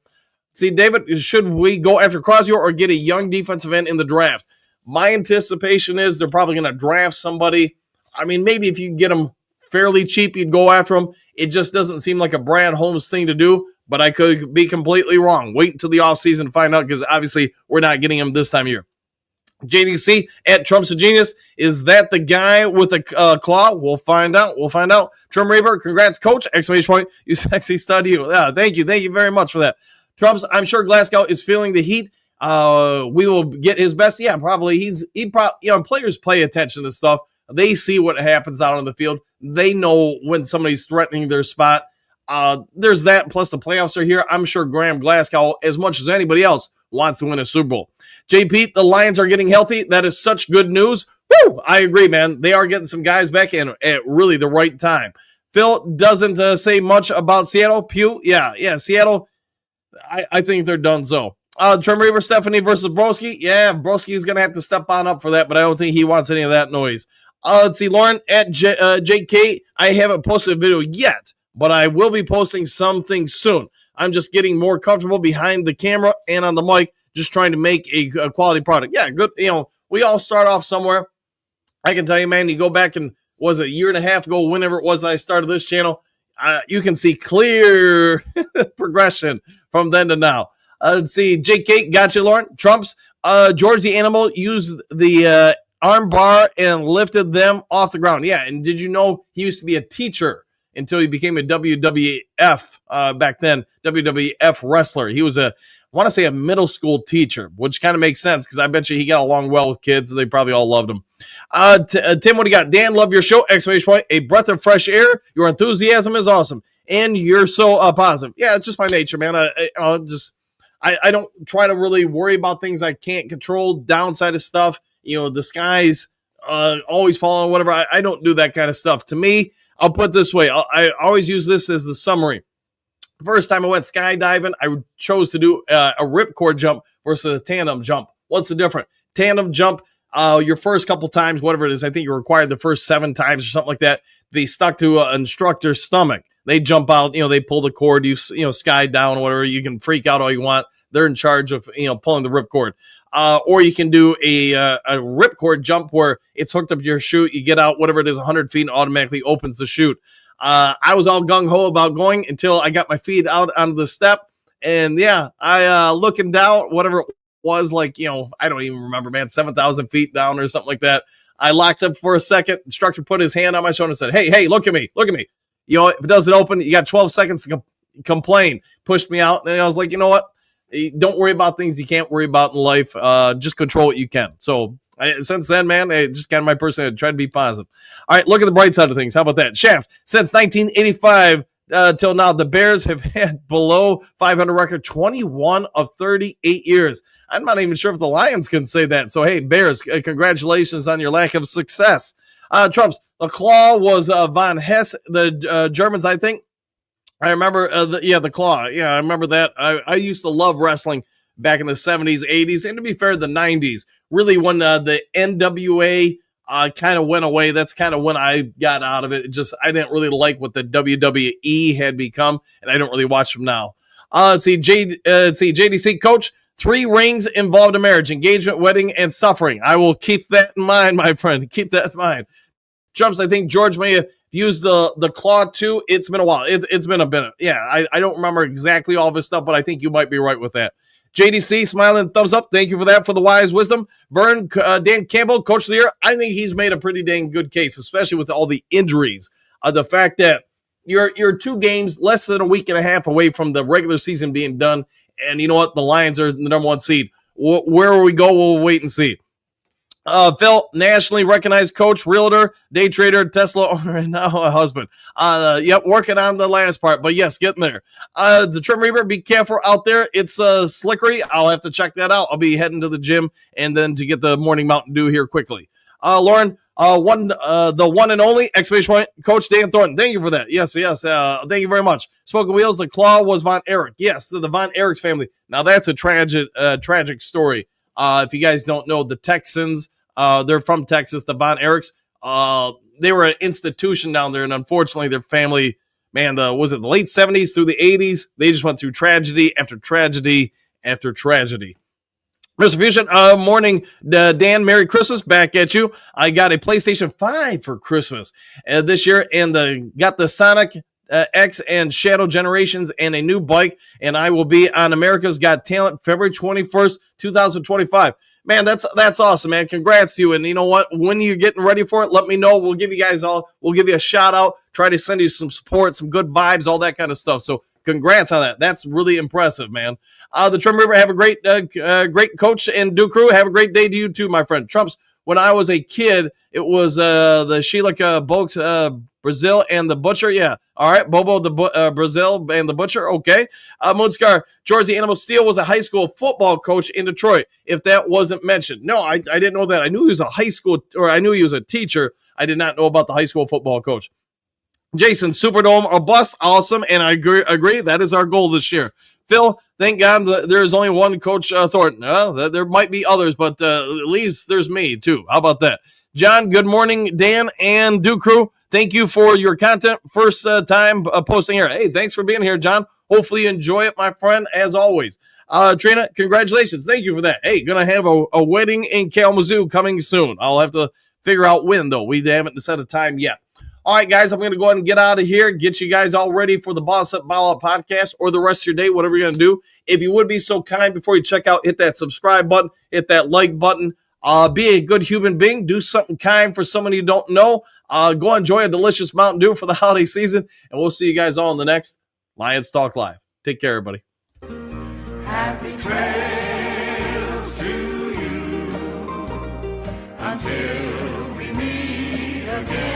S6: See, David, should we go after Crosby or get a young defensive end in the draft? My anticipation is they're probably going to draft somebody. I mean, maybe if you can get them fairly cheap, you'd go after them. It just doesn't seem like a Brad Holmes thing to do, but I could be completely wrong. Wait until the offseason to find out, because obviously we're not getting him this time of year. JDC at Trump's a Genius. Is that the guy with a claw? We'll find out. Trim Reaper, congrats, coach. Exclamation point. You sexy stud, you. Yeah, thank you. Thank you very much for that. Trump's, I'm sure Glasgow is feeling the heat. We will get his best. Yeah, probably. Players pay attention to stuff. They see what happens out on the field. They know when somebody's threatening their spot. There's that. Plus the playoffs are here. I'm sure Graham Glasgow, as much as anybody else, wants to win a Super Bowl. JP, the Lions are getting healthy. That is such good news. Woo! I agree, man. They are getting some guys back in at really the right time. Phil doesn't say much about Seattle. Pew, yeah, Seattle. I think they're done so. Trim Reaver, Stephanie versus Broski. Yeah, Broski is going to have to step on up for that, but I don't think he wants any of that noise. Let's see, Lauren at JK. I haven't posted a video yet, but I will be posting something soon. I'm just getting more comfortable behind the camera and on the mic, just trying to make a quality product. Yeah, good. We all start off somewhere. I can tell you, man, you go back and was a year and a half ago, whenever it was I started this channel, you can see clear progression from then to now. Let's see, JK, got you, Lauren. Trump's, George the Animal used the arm bar and lifted them off the ground. Yeah, and did you know he used to be a teacher until he became a WWF back then, WWF wrestler. He was I want to say a middle school teacher, which kind of makes sense because I bet you he got along well with kids and they probably all loved him. Tim, what do you got? Dan, love your show, exclamation point. A breath of fresh air. Your enthusiasm is awesome. And you're so positive. Yeah, it's just my nature, man. I don't try to really worry about things I can't control, downside of stuff. The skies always falling, whatever. I don't do that kind of stuff. To me, I'll put it this way. I always use this as the summary. First time I went skydiving, I chose to do a ripcord jump versus a tandem jump. What's the difference? Tandem jump, your first couple times, whatever it is, I think you're required the first 7 times or something like that, be stuck to an instructor's stomach. They jump out, they pull the cord, you sky down, whatever. You can freak out all you want. They're in charge of, pulling the ripcord. Or you can do a ripcord jump where it's hooked up to your chute. You get out, whatever it is, 100 feet, and automatically opens the chute. I was all gung-ho about going until I got my feet out onto the step. And yeah, I looking down, whatever it was, like, I don't even remember, man, 7,000 feet down or something like that. I locked up for a second. Instructor put his hand on my shoulder and said, hey, look at me. If it doesn't open, you got 12 seconds to complain. Pushed me out. And I was like, you know what? Don't worry about things you can't worry about in life. Just control what you can. So since then, man, just kind of my personality. Try to be positive. All right, look at the bright side of things. How about that? Shaft, since 1985 till now, the Bears have had below 500 record 21 of 38 years. I'm not even sure if the Lions can say that. So, hey, Bears, congratulations on your lack of success. Trump's, the claw was Von Hess, the Germans, I think. I remember the claw. Yeah, I remember that. I used to love wrestling back in the 70s, 80s, and to be fair, the 90s. Really, when the NWA kind of went away, that's kind of when I got out of it. I didn't really like what the WWE had become, and I don't really watch them now. Let's see, JDC coach, 3 rings involved in marriage: engagement, wedding, and suffering. I will keep that in mind, my friend. Keep that in mind. Jumps, I think George may have used the claw too. It's been a while. It's been a bit. Yeah, I don't remember exactly all of his stuff, but I think you might be right with that. JDC, smiling, thumbs up. Thank you for that, for the wise wisdom. Vern, Dan Campbell, coach of the year. I think he's made a pretty dang good case, especially with all the injuries. The fact that you're 2 games, less than a week and a half away from the regular season being done. And you know what? The Lions are the number 1 seed. Where will we go? We'll wait and see. Phil, nationally recognized coach, realtor, day trader, Tesla owner, and now a husband. Yep, working on the last part, but yes, getting there. The Trim Reaper, be careful out there. It's slickery. I'll have to check that out. I'll be heading to the gym and then to get the morning Mountain Dew here quickly. Lauren, the one and only exclamation point, Coach Dan Thornton. Thank you for that. Yes. Thank you very much. Spoken Wheels, the claw was Von Erich. Yes, the Von Erich's family. Now that's a tragic story. If you guys don't know, the Texans, they're from Texas, the Von Erichs. They were an institution down there, and unfortunately, their family, man, was it the late 70s through the 80s? They just went through tragedy after tragedy after tragedy. Mr. Fusion, morning, Dan, Merry Christmas, back at you. I got a PlayStation 5 for Christmas this year, and got the Sonic X and Shadow Generations and a new bike, and I will be on America's Got Talent February 21st, 2025. Man, that's awesome, man. Congrats to you. And you know what? When you're getting ready for it, let me know. We'll give you a shout out, try to send you some support, some good vibes, all that kind of stuff. So congrats on that. That's really impressive, man. The Trim River, have a great coach and Duke crew. Have a great day to you too, my friend. Trumps, when I was a kid, it was the Sheila Boaks, Brazil and the Butcher. Yeah. All right. Bobo, the Brazil and the Butcher. Okay. Moonscar, George the Animal Steel was a high school football coach in Detroit. If that wasn't mentioned. No, I didn't know that. I knew he was I knew he was a teacher. I did not know about the high school football coach. Jason, Superdome or bust. Awesome. And I agree. That is our goal this year. Phil, thank God there's only one Coach Thornton. There might be others, but at least there's me too. How about that? John, good morning, Dan and Duke crew. Thank you for your content. First time posting here. Hey, thanks for being here, John. Hopefully you enjoy it, my friend, as always. Trina, congratulations. Thank you for that. Hey, going to have a wedding in Kalamazoo coming soon. I'll have to figure out when, though. We haven't set a time yet. All right, guys, I'm going to go ahead and get out of here, get you guys all ready for the Boss Up Ball Out podcast or the rest of your day, whatever you're going to do. If you would be so kind before you check out, hit that subscribe button, hit that like button. Be a good human being. Do something kind for someone you don't know. Go enjoy a delicious Mountain Dew for the holiday season, and we'll see you guys all in the next Lions Talk Live. Take care, everybody.
S8: Happy trails to you until we meet again.